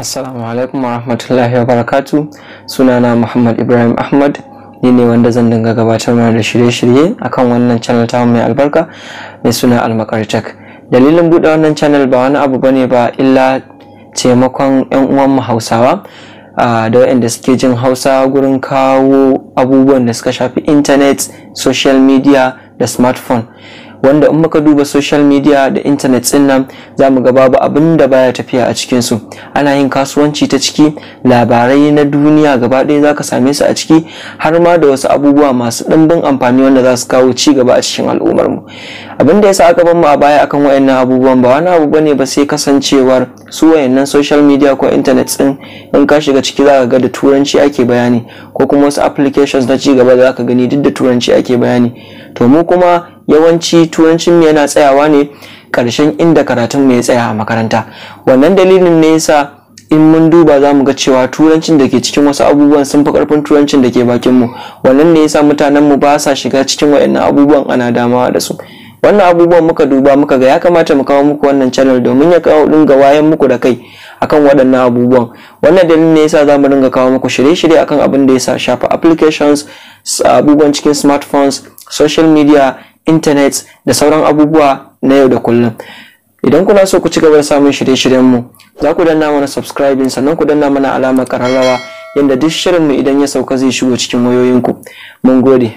Assalamu alaikum warahmatullahi wabarakatuh. Sunana Muhammad Ibrahim Ahmad. Ni ne wanda zan dinga gabatar mana da shirye-shirye akan wannan channel ta mai albarka mai suna Almakartak. Dalilin buɗe wannan channel ba wani abu bane ba illa taimakon ƴan uwan mu Hausawa da waɗanda suke jin Hausa gurin kawo abubuwan da suka shafi internet, social media da smartphone. Wanda in muka duba social media da internet din nan zamu ga babu abin da baya tafiya a cikin su. Ana yin kasuwanci ta ciki, labarai na duniya gaba ɗaya zaka same su a ciki, har ma da wasu abubuwa masu ɗimbin amfani wanda za su kawo ci gaba a cikin al'ummar mu. Abin da yasa aka bar mu a baya akan wayannan abubuwan ba wani abu bane ba sai kasancewar su wayannan social media ko internet din in ka shiga ciki zaka ga da turanci ake bayani, ko kuma wasu applications na ci gaba da zaka gani duk da turanci ake bayani. To mu kuma yawanci turancin mu yana tsayawa ne ƙarshen inda karatun mu ya tsaya a makaranta. Wannan dalilin ne yasa in mun duba zamu ga cewa turancin da ke cikin wasu abubuwan sun fi ƙarfin turancin da ke bakin mu. Wannan ne yasa mutanen mu ba sa shiga cikin wayannan abubuwan ana damawa da su. Wannan abubuwan muka duba muka ga ya kamata mu kawo muku wannan channel domin ya kawo dinga wayan muku da kai akan waɗannan abubuwan. Wannan dalilin ne yasa zamu dinga kawo muku shirye-shirye akan abin da ya shafi applications, abubuwan cikin smartphones, social media, internet da sauran abubuwa na yau da kullum. Idan kuna so ku ci gaba da samun shirye-shiryen mu, za ku danna mana subscribing sannan ku danna mana alamar kararrawa yanda duk shirin mu idan ya sauka zai shigo cikin wayoyinku. Mun gode.